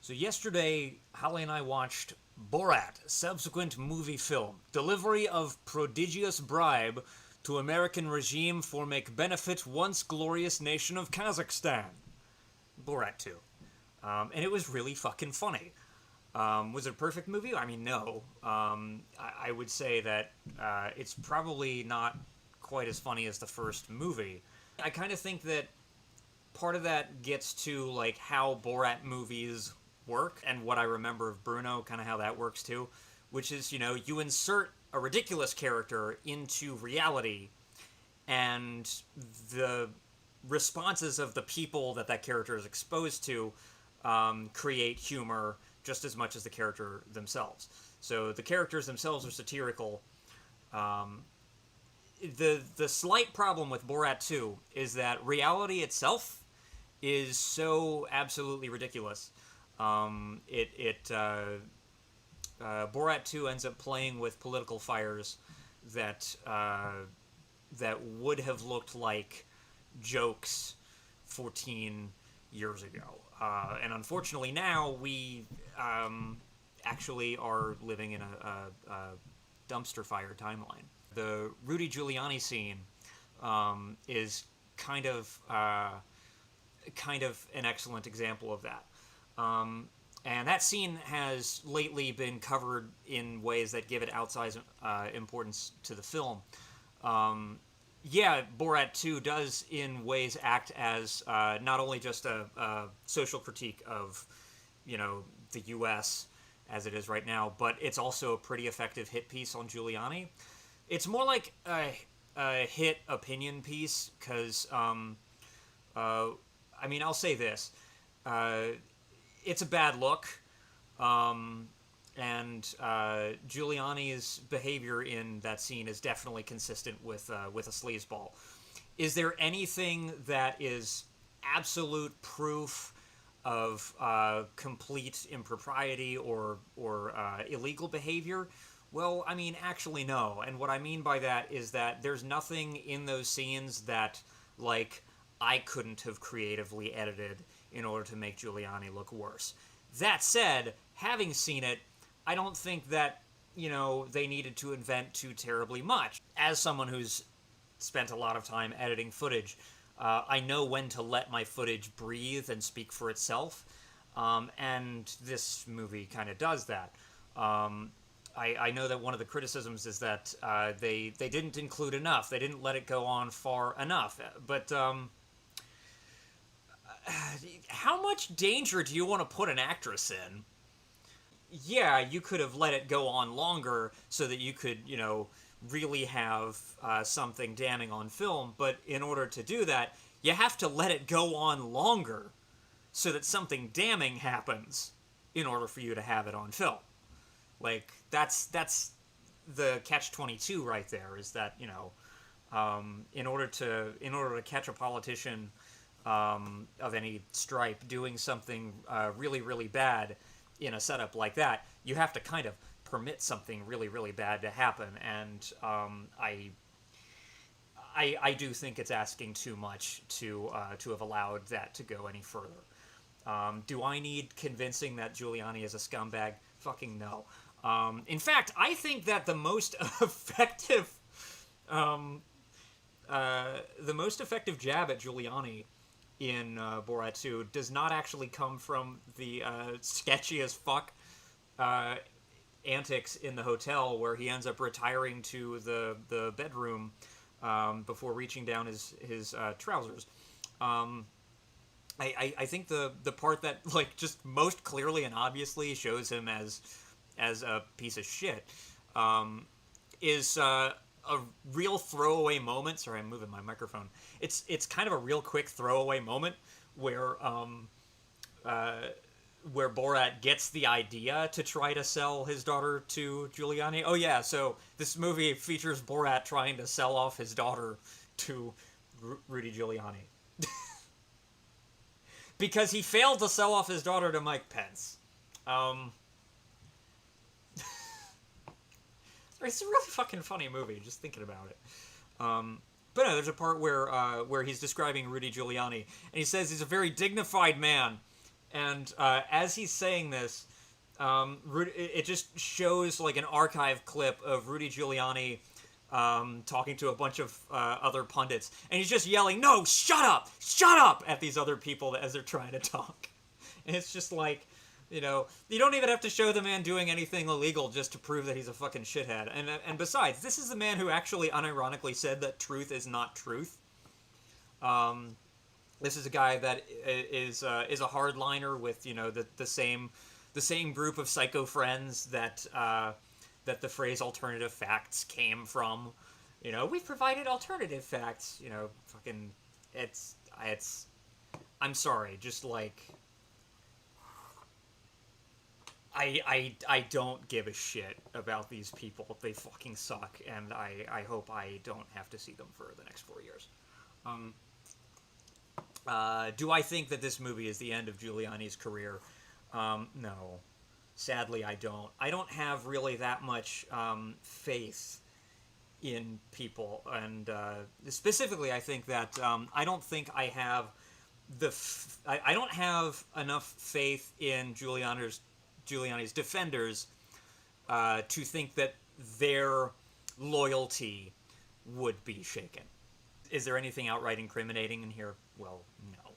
So yesterday, Holly and I watched Borat, subsequent movie film, delivery of prodigious bribe to American regime for make benefit once glorious nation of Kazakhstan. Borat 2. And it was really fucking funny. Was it a perfect movie? I mean, no. I would say that it's probably not quite as funny as the first movie. I kind of think that part of that gets to like how Borat movies work and what I remember of Bruno, kind of how that works too, which is, you insert a ridiculous character into reality and the responses of the people that character is exposed to create humor just as much as the character themselves. So the characters themselves are satirical. The slight problem with Borat 2 is that reality itself is so absolutely ridiculous. Borat 2 ends up playing with political fires that that would have looked like jokes 14 years ago. And unfortunately now we actually are living in a dumpster fire timeline. The Rudy Giuliani scene is kind of an excellent example of that. And that scene has lately been covered in ways that give it outsized importance to the film. Borat 2 does in ways act as not only just a social critique of, the U.S. as it is right now, but it's also a pretty effective hit piece on Giuliani. It's more like a hit opinion piece, because, I'll say this. It's a bad look, and Giuliani's behavior in that scene is definitely consistent with a sleazeball. Is there anything that is absolute proof of complete impropriety or illegal behavior? Well, actually no. And what I mean by that is that there's nothing in those scenes that, like, I couldn't have creatively edited in order to make Giuliani look worse. That said, having seen it, I don't think that, they needed to invent too terribly much. As someone who's spent a lot of time editing footage, I know when to let my footage breathe and speak for itself, and this movie kind of does that. I know that one of the criticisms is that they didn't include enough. They didn't let it go on far enough. But how much danger do you want to put an actress in? Yeah, you could have let it go on longer so that you could, really have something damning on film. But in order to do that, you have to let it go on longer so that something damning happens in order for you to have it on film. Like, that's the catch-22 right there, is that, in order to catch a politician of any stripe doing something really, really bad in a setup like that, you have to kind of permit something really, really bad to happen. And I do think it's asking too much to have allowed that to go any further. Do I need convincing that Giuliani is a scumbag? Fucking no. In fact, I think that the most effective jab at Giuliani in Borat 2 does not actually come from the sketchy as fuck antics in the hotel, where he ends up retiring to the bedroom before reaching down his trousers. I think the part that, like, just most clearly and obviously shows him as a piece of shit is a real throwaway moment. Sorry, I'm moving my microphone. It's kind of a real quick throwaway moment where Borat gets the idea to try to sell his daughter to Giuliani. Oh yeah, so this movie features Borat trying to sell off his daughter to Rudy Giuliani. Because he failed to sell off his daughter to Mike Pence. It's a really fucking funny movie, just thinking about it. But no, there's a part where he's describing Rudy Giuliani, and he says he's a very dignified man, And as he's saying this, it just shows like an archive clip of Rudy Giuliani talking to a bunch of other pundits, and he's just yelling, "No, shut up!" at these other people as they're trying to talk. And it's just like, you don't even have to show the man doing anything illegal just to prove that he's a fucking shithead. And besides, this is the man who actually unironically said that truth is not truth. This is a guy that is a hardliner with the same group of psycho friends that the phrase alternative facts came from. We've provided alternative facts. Fucking it's I'm sorry, just like I don't give a shit about these people. They fucking suck, and I hope I don't have to see them for the next 4 years. Do I think that this movie is the end of Giuliani's career? No. Sadly, I don't. I don't have really that much faith in people, and specifically, I think that I don't think I have I don't have enough faith in Giuliani's defenders to think that their loyalty would be shaken. Is there anything outright incriminating in here? Well, no,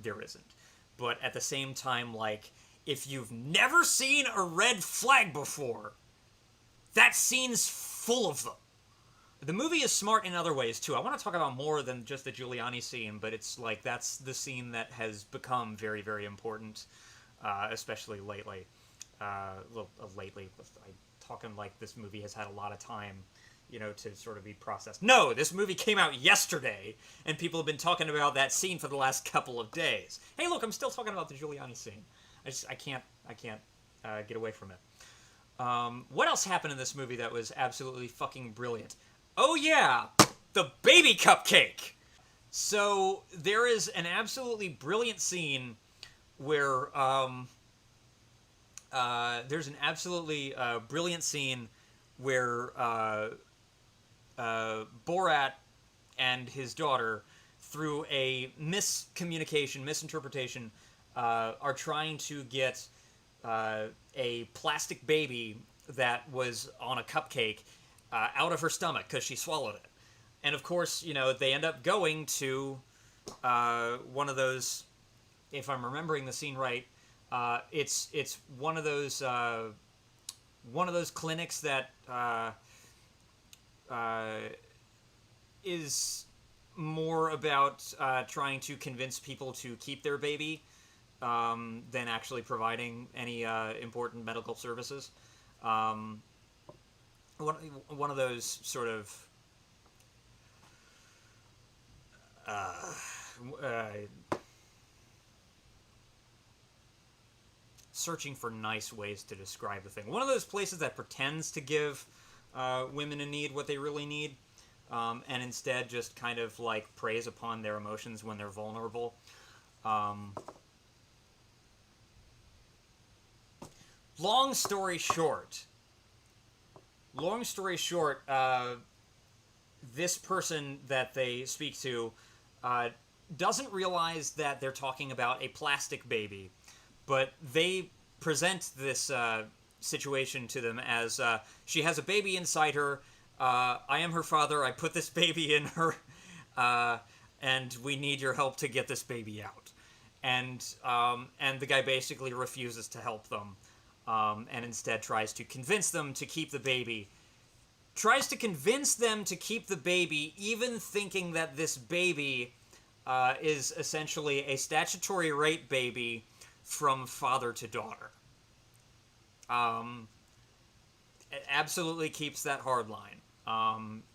there isn't. But at the same time, like, if you've never seen a red flag before, that scene's full of them. The movie is smart in other ways, too. I want to talk about more than just the Giuliani scene, but it's like that's the scene that has become very, very important, especially lately. Lately, I'm talking like this movie has had a lot of time, to sort of be processed. No, this movie came out yesterday, and people have been talking about that scene for the last couple of days. Hey, look, I'm still talking about the Giuliani scene. I can't get away from it. What else happened in this movie that was absolutely fucking brilliant? Oh yeah, the baby cupcake. So there is an absolutely brilliant scene where there's an absolutely brilliant scene where Borat and his daughter, through a misinterpretation, are trying to get a plastic baby that was on a cupcake out of her stomach because she swallowed it. And of course, they end up going to one of those, if I'm remembering the scene right, it's one of those clinics that is more about trying to convince people to keep their baby than actually providing any important medical services. One of those sort of searching for nice ways to describe the thing. One of those places that pretends to give women in need what they really need, and instead just kind of like preys upon their emotions when they're vulnerable. Long story short, this person that they speak to doesn't realize that they're talking about a plastic baby, but they present this situation to them as she has a baby inside her. I am her father. I put this baby in her, and we need your help to get this baby out. And the guy basically refuses to help them, and instead tries to convince them to keep the baby. Tries to convince them to keep the baby, even thinking that this baby is essentially a statutory rape baby from father to daughter. It absolutely keeps that hard line.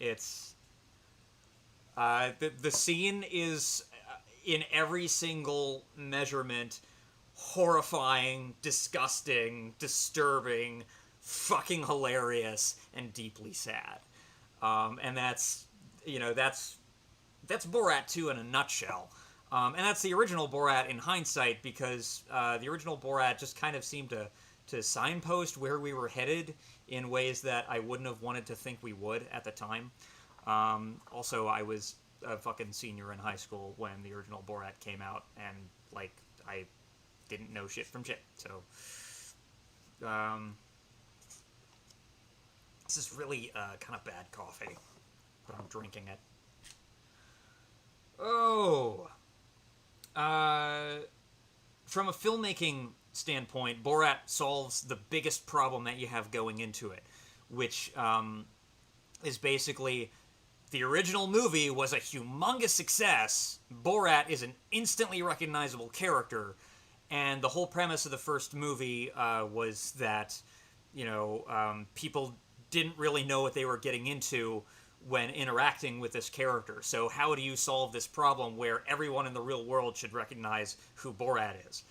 It's the scene is in every single measurement horrifying, disgusting, disturbing, fucking hilarious, and deeply sad. And that's Borat 2 in a nutshell. And that's the original Borat in hindsight, because the original Borat just kind of seemed to signpost where we were headed in ways that I wouldn't have wanted to think we would at the time. Also, I was a fucking senior in high school when the original Borat came out, and like I didn't know shit from shit. So, this is really kind of bad coffee, but I'm drinking it. Oh, from a filmmaking standpoint, Borat solves the biggest problem that you have going into it, which is basically the original movie was a humongous success. Borat is an instantly recognizable character, and the whole premise of the first movie was that, people didn't really know what they were getting into when interacting with this character. So how do you solve this problem where everyone in the real world should recognize who Borat is?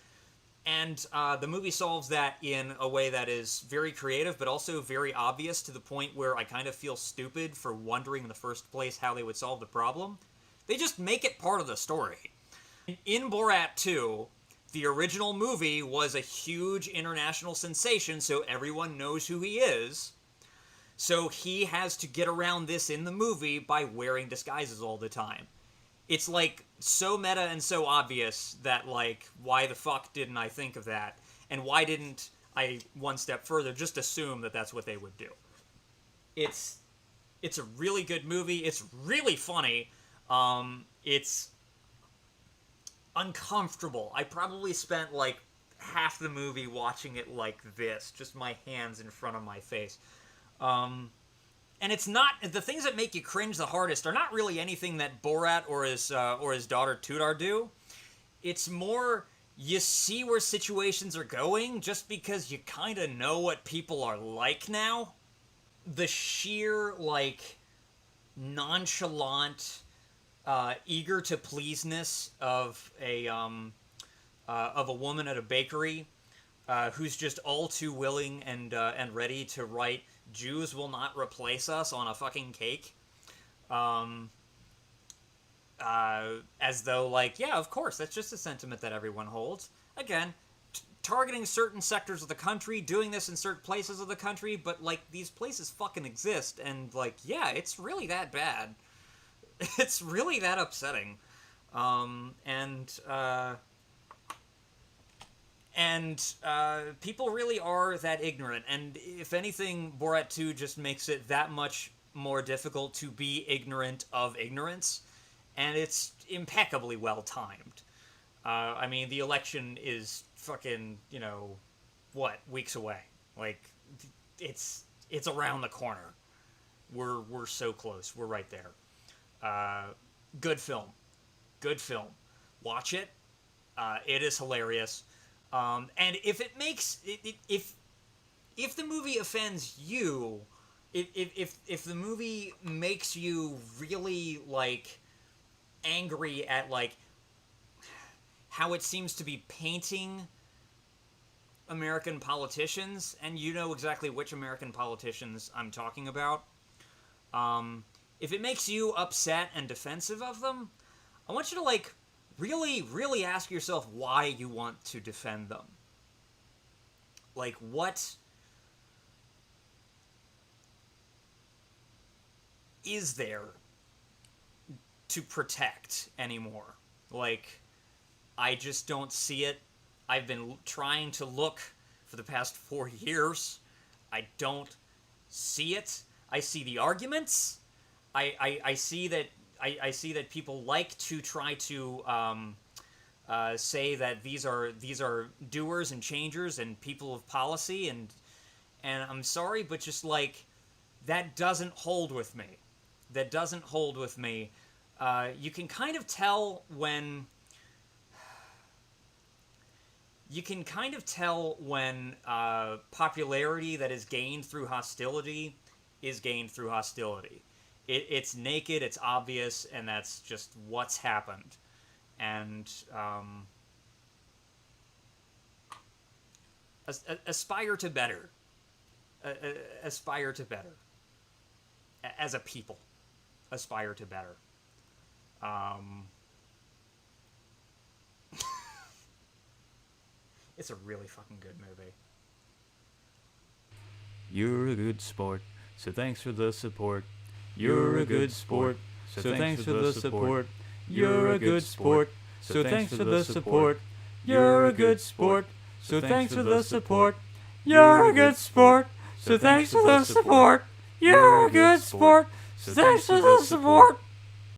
And the movie solves that in a way that is very creative, but also very obvious, to the point where I kind of feel stupid for wondering in the first place how they would solve the problem. They just make it part of the story. In Borat 2, the original movie was a huge international sensation, so everyone knows who he is. So he has to get around this in the movie by wearing disguises all the time. It's, like, so meta and so obvious that, like, why the fuck didn't I think of that? And why didn't I, one step further, just assume that that's what they would do? It's a really good movie. It's really funny. It's uncomfortable. I probably spent, like, half the movie watching it like this, just my hands in front of my face. And it's not, the things that make you cringe the hardest are not really anything that Borat or his daughter Tudor do. It's more, you see where situations are going just because you kind of know what people are like now. The sheer, like, nonchalant, eager to pleaseness of a woman at a bakery who's just all too willing and ready to write "Jews will not replace us" on a fucking cake. As though, like, yeah, of course, that's just a sentiment that everyone holds. Again, targeting certain sectors of the country, doing this in certain places of the country, but, like, these places fucking exist, and, like, yeah, it's really that bad. It's really that upsetting. People really are that ignorant, and if anything, Borat 2 just makes it that much more difficult to be ignorant of ignorance, and it's impeccably well timed. I mean, the election is fucking, weeks away. Like, it's around the corner. We're so close. We're right there. Good film. Watch it. It is hilarious. And if it makes if the movie offends you, if the movie makes you really, like, angry at, like, how it seems to be painting American politicians, and you know exactly which American politicians I'm talking about, if it makes you upset and defensive of them, I want you to, like, really, really ask yourself why you want to defend them. Like, what is there to protect anymore? Like, I just don't see it. I've been trying to look for the past 4 years. I don't see it. I see the arguments. I see that I see that people like to try to say that these are doers and changers and people of policy, and I'm sorry, but just, like, that doesn't hold with me. You can kind of tell when popularity that is gained through hostility is gained through hostility. It's naked, it's obvious, and that's just what's happened. And aspire to better. Aspire to better. As a people, aspire to better. It's a really fucking good movie. You're a good sport, so thanks for the support. You're a good sport, so thanks for the support. You're a good sport, so thanks for the support. You're a good sport, so thanks for the support. You're a good sport, so thanks for the support. You're a good sport, so thanks for the support.